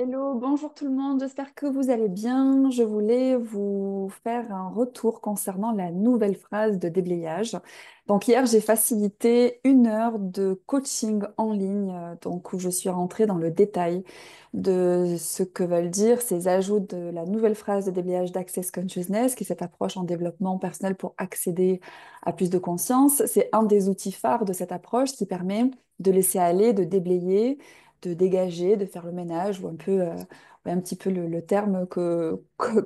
Hello, bonjour tout le monde, j'espère que vous allez bien. Je voulais vous faire un retour concernant la nouvelle phrase de déblayage. Donc hier, j'ai facilité 1 heure de coaching en ligne, donc où je suis rentrée dans le détail de ce que veulent dire ces ajouts de la nouvelle phrase de déblayage d'Access Consciousness, qui est cette approche en développement personnel pour accéder à plus de conscience. C'est un des outils phares de cette approche qui permet de laisser aller, de déblayer, de dégager, de faire le ménage, ou un peu, ouais, un petit peu le terme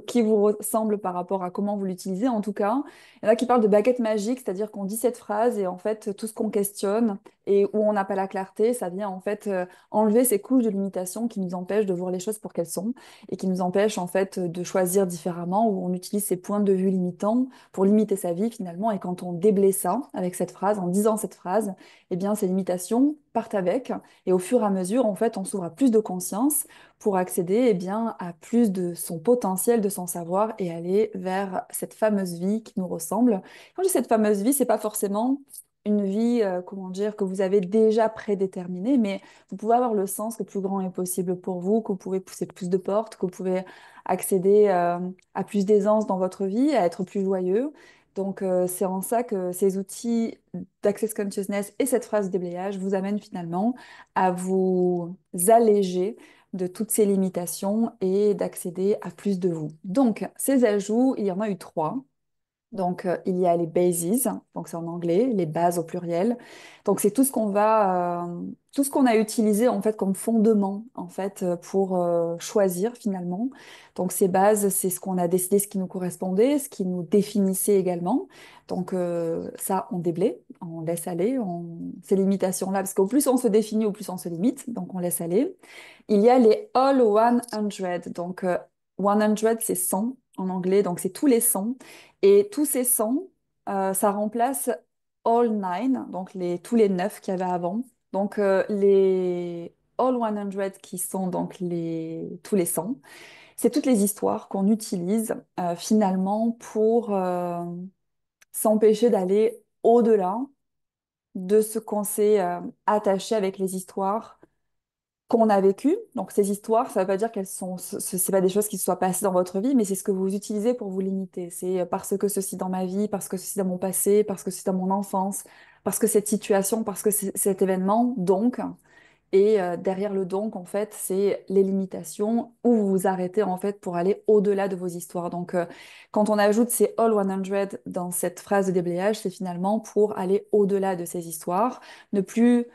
qui vous ressemble par rapport à comment vous l'utilisez. En tout cas, il y en a qui parlent de baguette magique, c'est-à-dire qu'on dit cette phrase et en fait, tout ce qu'on questionne et où on n'a pas la clarté, ça vient en fait enlever ces couches de limitation qui nous empêchent de voir les choses pour qu'elles sont et qui nous empêchent en fait de choisir différemment, où on utilise ces points de vue limitants pour limiter sa vie finalement. Et quand on déblaye ça avec cette phrase, en disant cette phrase, eh bien, ces limitations partent avec. Et au fur et à mesure, en fait, on s'ouvre à plus de conscience pour accéder, eh bien, à plus de son potentiel, de son savoir et aller vers cette fameuse vie qui nous ressemble. Quand je dis cette fameuse vie, c'est pas forcément une vie, comment dire, que vous avez déjà prédéterminée, mais vous pouvez avoir le sens que plus grand est possible pour vous, que vous pouvez pousser plus de portes, que vous pouvez accéder, à plus d'aisance dans votre vie, à être plus joyeux. Donc, c'est en ça que ces outils d'Access Consciousness et cette phrase de déblayage vous amènent finalement à vous alléger de toutes ces limitations et d'accéder à plus de vous. Donc, ces ajouts, il y en a eu 3. Donc, il y a les bases, donc c'est en anglais, les bases au pluriel. Donc, c'est tout ce qu'on a utilisé en fait comme fondement en fait pour choisir finalement. Donc, ces bases, c'est ce qu'on a décidé, ce qui nous correspondait, ce qui nous définissait également. Donc, ça, on déblaye, on laisse aller, ces limitations-là, parce qu'au plus on se définit, au plus on se limite. Donc, on laisse aller. Il y a les all 100. Donc, 100, c'est 100 en anglais, donc c'est tous les 100. Et tous ces 100, ça remplace all 9, donc tous les 9 qu'il y avait avant. Donc les all 100 qui sont donc tous les 100, c'est toutes les histoires qu'on utilise finalement pour s'empêcher d'aller au-delà de ce qu'on s'est attaché avec les histoires qu'on a vécu. Donc ces histoires, ça ne veut pas dire qu'elles sont, c'est pas des choses qui se soient passées dans votre vie, mais c'est ce que vous utilisez pour vous limiter. C'est parce que ceci dans ma vie, parce que ceci dans mon passé, parce que ceci dans mon enfance, parce que cette situation, parce que cet événement, donc. Et derrière le donc, en fait, c'est les limitations où vous vous arrêtez en fait pour aller au-delà de vos histoires. Donc, quand on ajoute ces all 100 dans cette phrase de déblayage, c'est finalement pour aller au-delà de ces histoires, ne plus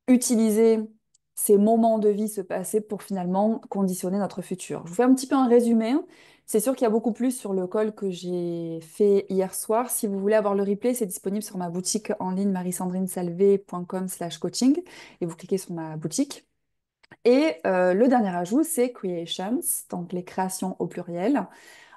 utiliser ces moments de vie se passer pour finalement conditionner notre futur. Je vous fais un petit peu un résumé. C'est sûr qu'il y a beaucoup plus sur le call que j'ai fait hier soir. Si vous voulez avoir le replay, c'est disponible sur ma boutique en ligne marisandrinesalvé.com/coaching et vous cliquez sur ma boutique. Et le dernier ajout, c'est creations, donc les créations au pluriel,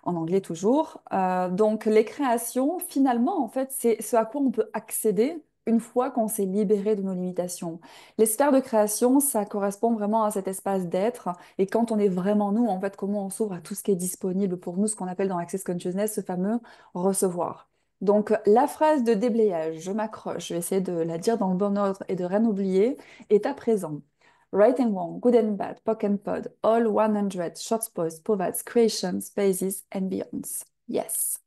en anglais toujours. Donc les créations, finalement, en fait, c'est ce à quoi on peut accéder une fois qu'on s'est libéré de nos limitations. Les sphères de création, ça correspond vraiment à cet espace d'être. Et quand on est vraiment nous, en fait, comment on s'ouvre à tout ce qui est disponible pour nous, ce qu'on appelle dans Access Consciousness, ce fameux recevoir. Donc la phrase de déblayage, je m'accroche, je vais essayer de la dire dans le bon ordre et de rien oublier, est à présent. Right and wrong, good and bad, POC and pod, all 100, short posts, povats, creations, spaces and beyonds. Yes.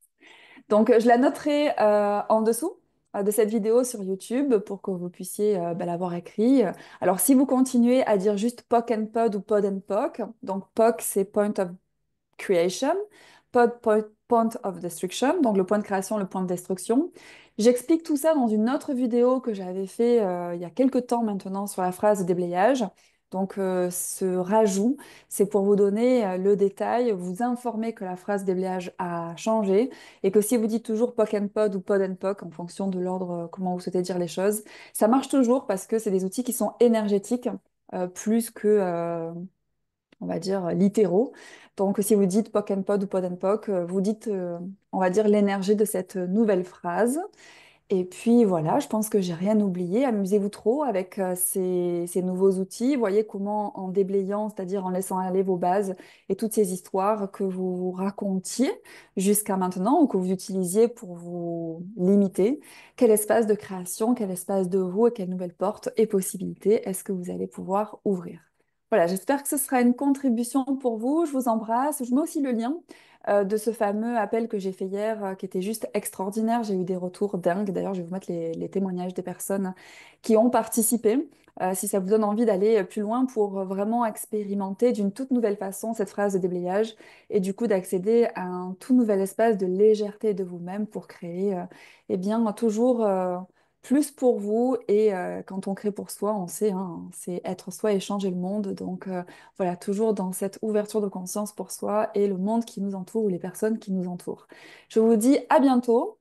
Donc, je la noterai en dessous de cette vidéo sur YouTube pour que vous puissiez l'avoir écrit. Alors, si vous continuez à dire juste POC and pod ou pod and POC, donc POC, c'est point of creation, point of destruction, donc le point de création, le point de destruction. J'explique tout ça dans une autre vidéo que j'avais fait il y a quelques temps maintenant sur la phrase de déblayage. Donc ce rajout, c'est pour vous donner le détail, vous informer que la phrase déblayage a changé et que si vous dites toujours POC and pod ou pod and POC en fonction de l'ordre, comment vous souhaitez dire les choses, ça marche toujours parce que c'est des outils qui sont énergétiques plus que on va dire, littéraux. Donc, si vous dites POC and pod ou pod and POC, vous dites, on va dire, l'énergie de cette nouvelle phrase. Et puis voilà, je pense que j'ai rien oublié. Amusez-vous trop avec ces nouveaux outils. Voyez comment, en déblayant, c'est-à-dire en laissant aller vos bases et toutes ces histoires que vous racontiez jusqu'à maintenant ou que vous utilisiez pour vous limiter, quel espace de création, quel espace de vous et quelle nouvelle porte et possibilités est-ce que vous allez pouvoir ouvrir. Voilà, j'espère que ce sera une contribution pour vous. Je vous embrasse. Je mets aussi le lien de ce fameux appel que j'ai fait hier, qui était juste extraordinaire. J'ai eu des retours dingues. D'ailleurs, je vais vous mettre les témoignages des personnes qui ont participé. Si ça vous donne envie d'aller plus loin pour vraiment expérimenter d'une toute nouvelle façon cette phrase de déblayage et du coup d'accéder à un tout nouvel espace de légèreté de vous-même pour créer eh bien, toujours plus pour vous. Et quand on crée pour soi, on sait, hein, c'est être soi et changer le monde. Donc voilà, toujours dans cette ouverture de conscience pour soi et le monde qui nous entoure ou les personnes qui nous entourent. Je vous dis à bientôt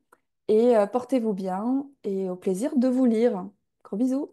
et portez-vous bien et au plaisir de vous lire. Gros bisous.